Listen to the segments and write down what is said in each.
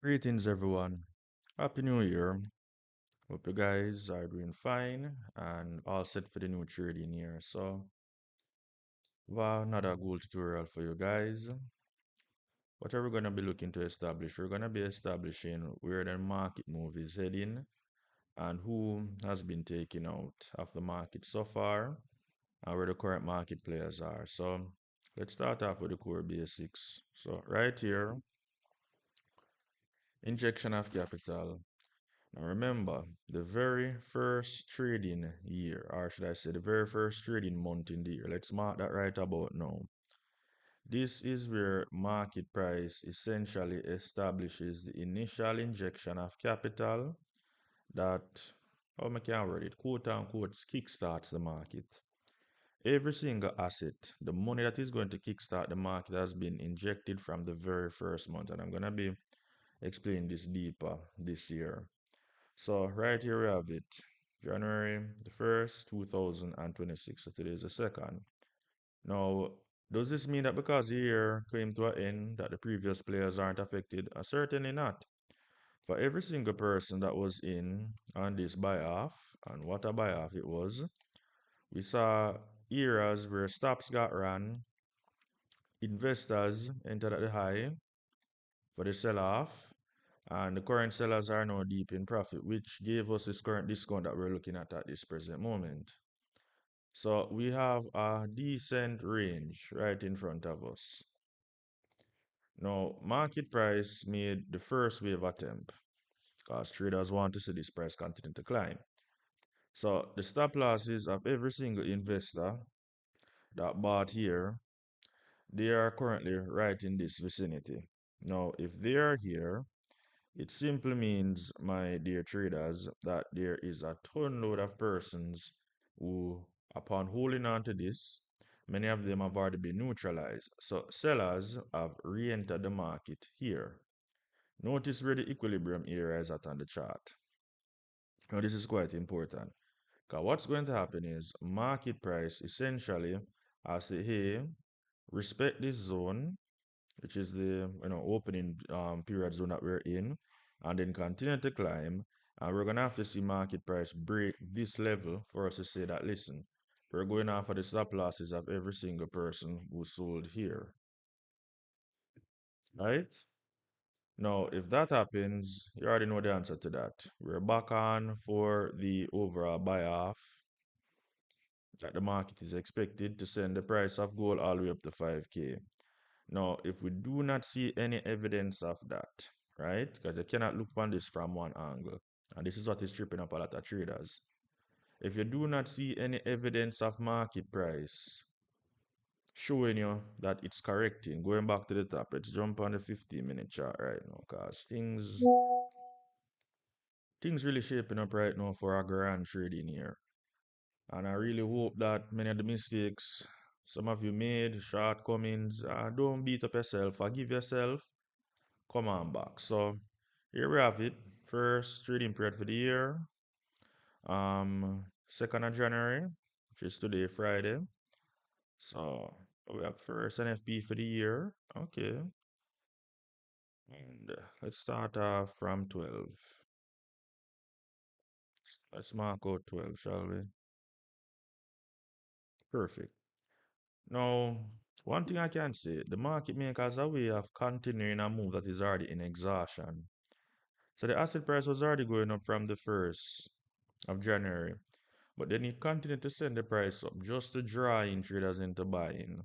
Greetings, everyone. Happy New Year. Hope you guys are doing fine and all set for the new trading year. So, we have another goal tutorial for you guys. What are we going to be looking to establish? We're going to be establishing where the market move is heading and who has been taken out of the market so far and where the current market players are. So, let's start off with the core basics. So, right here, injection of capital. Now remember, the very first trading year, or should I say the very first trading month in the year, let's mark that right about now. This is where market price essentially establishes the initial injection of capital that, how I can word it, quote unquote, kickstarts the market. Every single asset, the money that is going to kickstart the market has been injected from the very first month, and I'm going to be explaining this deeper this year. So right here we have it. January the 1st, 2026. So today is the 2nd. Now, does this mean that because the year came to an end that the previous players aren't affected? Certainly not. For every single person that was in on this buy-off, and what a buy-off it was, we saw eras where stops got run, investors entered at the high for the sell-off, and the current sellers are now deep in profit, which gave us this current discount that we're looking at this present moment. So we have a decent range right in front of us. Now, market price made the first wave attempt because traders want to see this price continue to climb. So the stop losses of every single investor that bought here, they are currently right in this vicinity. Now, if they are here, it simply means, my dear traders, that there is a ton load of persons who, upon holding on to this, many of them have already been neutralized. So sellers have re-entered the market here. Notice where the equilibrium area is at on the chart. Now this is quite important. Because what's going to happen is market price essentially has to, hey, respect this zone, which is the opening period zone that we're in, and then continue to climb. And we're gonna have to see market price break this level for us to say that, listen, we're going off of the stop losses of every single person who sold here. Right? Now, if that happens, you already know the answer to that. We're back on for the overall buy off that the market is expected to send the price of gold all the way up to 5K. Now, if we do not see any evidence of that, right? Because you cannot look on this from one angle. And this is what is tripping up a lot of traders. If you do not see any evidence of market price showing you that it's correcting, going back to the top, let's jump on the 15-minute chart right now, because things really shaping up right now for a grand trading year. And I really hope that many of the mistakes some of you made, shortcomings, don't beat up yourself. Forgive yourself. Come on back. So here we have it. First trading period for the year. 2nd of January, which is today, Friday. So we have first NFP for the year. Okay. And let's start off from 12. Let's mark out 12, shall we? Perfect. Now, one thing I can say, the market makers are way of continuing a move that is already in exhaustion. So the asset price was already going up from the 1st of January, but then it continued to send the price up just to draw in traders into buying.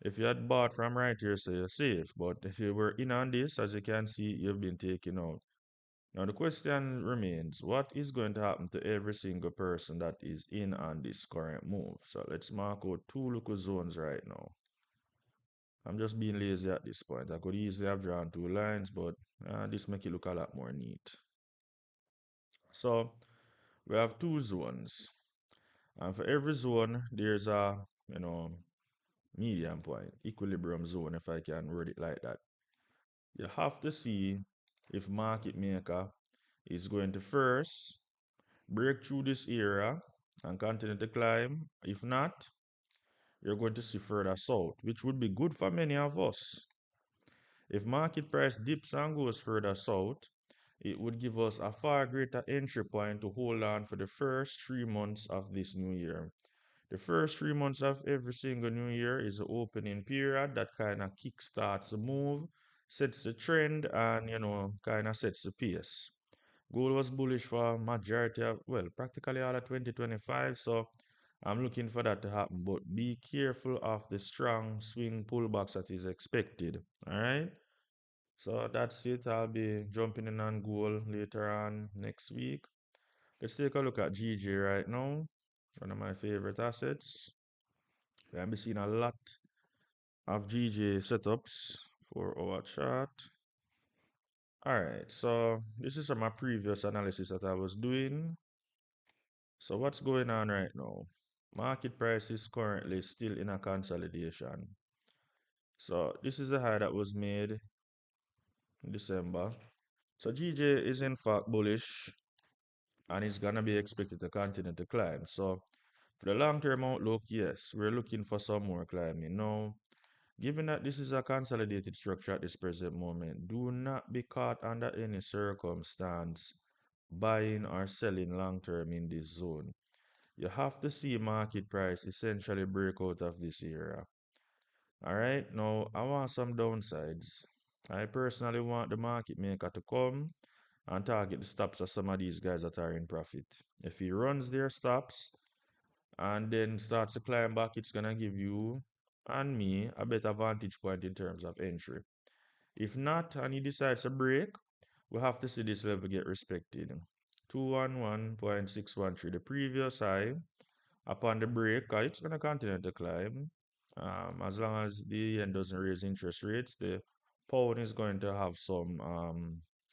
If you had bought from right here, so you're safe. But if you were in on this, as you can see, you've been taken out. Now the question remains, what is going to happen to every single person that is in on this current move? So let's mark out two local zones right now. I'm just being lazy at this point. I could easily have drawn two lines, but this make it look a lot more neat. So we have two zones. And for every zone, there's a, medium point, equilibrium zone, if I can word it like that. You have to see if market maker is going to first break through this area and continue to climb. If not, you're going to see further south, which would be good for many of us. If market price dips and goes further south, it would give us a far greater entry point to hold on for the first 3 months of this new year. The first 3 months of every single new year is the opening period that kind of kickstarts the move, sets the trend, and kind of sets the pace. Gold was bullish for majority of, well, practically all of 2025, so I'm looking for that to happen. But be careful of the strong swing pullbacks that is expected. All right. So that's it. I'll be jumping in on gold later on next week. Let's take a look at GJ right now. One of my favorite assets. I'll be seeing a lot of GJ setups for our chart. Alright, so this is from my previous analysis that I was doing. So what's going on right now? Market price is currently still in a consolidation. So this is the high that was made in December. So GJ is in fact bullish and is gonna be expected to continue to climb. So for the long-term outlook, yes, we're looking for some more climbing. Now, given that this is a consolidated structure at this present moment, do not be caught under any circumstance buying or selling long-term in this zone. You have to see market price essentially break out of this area. All right, now I want some downsides. I personally want the market maker to come and target the stops of some of these guys that are in profit. If he runs their stops and then starts to climb back, it's gonna give you and me a better vantage point in terms of entry. If not, and he decides to break, we have to see this level get respected. 211.613, the previous high. Upon the break, it's gonna continue to climb. As long as the yen doesn't raise interest rates, the pound is going to have some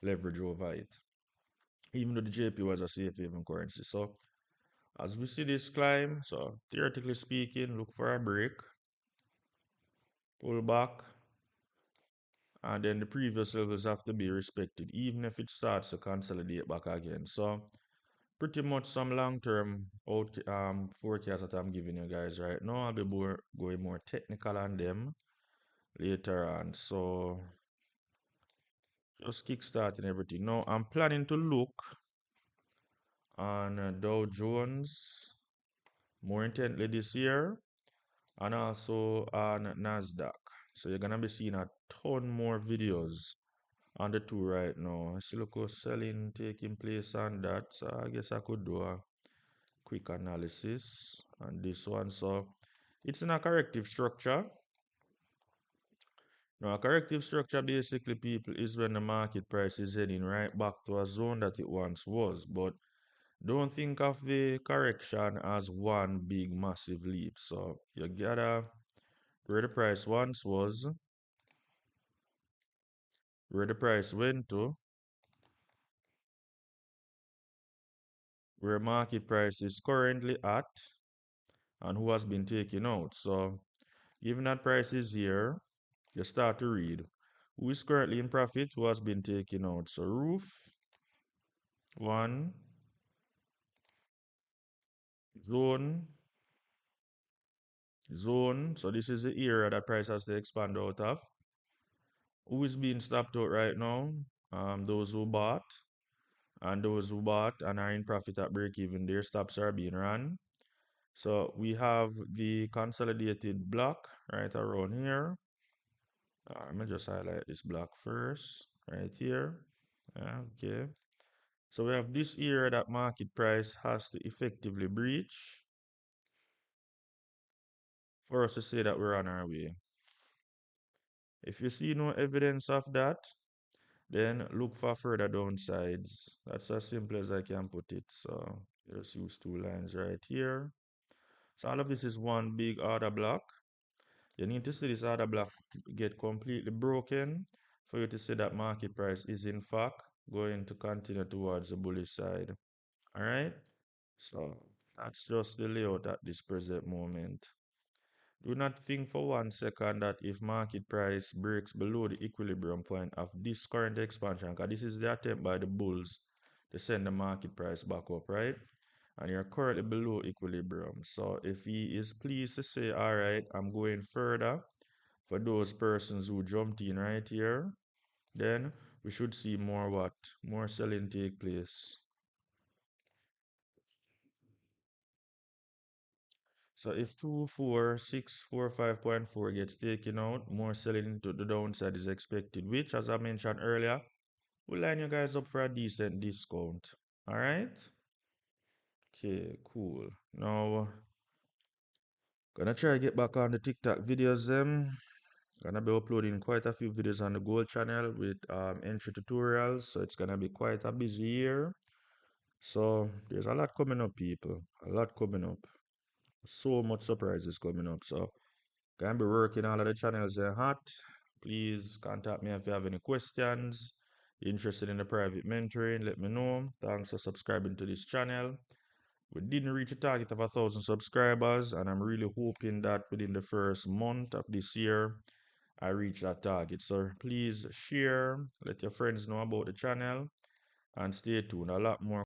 leverage over it. Even though the JP was a safe haven currency. So as we see this climb, so theoretically speaking, look for a break, pull back, and then the previous levels have to be respected, even if it starts to consolidate back again. So pretty much some long-term out forecast that I'm giving you guys right now. I'll be going more technical on them later on. So just kickstarting everything. Now I'm planning to look on Dow Jones more intently this year and also on Nasdaq. So you're gonna be seeing a ton more videos on the two right now. I see look selling taking place on that. So I guess I could do a quick analysis on this one. So it's in a corrective structure. Now a corrective structure basically people is when the market price is heading right back to a zone that it once was. But don't think of the correction as one big massive leap. So you gotta where the price once was, where the price went to, where market price is currently at, and who has been taken out. So given that price is here, you start to read who is currently in profit, who has been taken out. So roof, one, zone, zone. So this is the area that price has to expand out of. Who is being stopped out right now? Those who bought and those who bought and are in profit at break even, their stops are being run. So we have the consolidated block right around here. Let me just highlight this block first, right here. Okay. So we have this area that market price has to effectively breach for us to say that we're on our way. If you see no evidence of that, then look for further downsides. That's as simple as I can put it. So just use two lines right here. So all of this is one big order block. You need to see this order block get completely broken for you to see that market price is in fact going to continue towards the bullish side. All right. So that's just the layout at this present moment. Do not think for 1 second that if market price breaks below the equilibrium point of this current expansion, because this is the attempt by the bulls to send the market price back up, right? And you're currently below equilibrium. So if he is pleased to say, all right, I'm going further, for those persons who jumped in right here, then we should see more what? More selling take place. So if 24645.4 gets taken out, more selling to the downside is expected, which, as I mentioned earlier, will line you guys up for a decent discount. All right? Okay, cool. Now, gonna try to get back on the TikTok videos. Gonna be uploading quite a few videos on the Gold channel with entry tutorials, so it's gonna be quite a busy year. So there's a lot coming up, people. A lot coming up. So much surprises coming up. So gonna be working all of the channels are hot. Please contact me if you have any questions. Interested in the private mentoring, let me know. Thanks for subscribing to this channel. We didn't reach a target of 1,000 subscribers, and I'm really hoping that within the first month of this year, I reach that target. So please share, let your friends know about the channel, and stay tuned. A lot more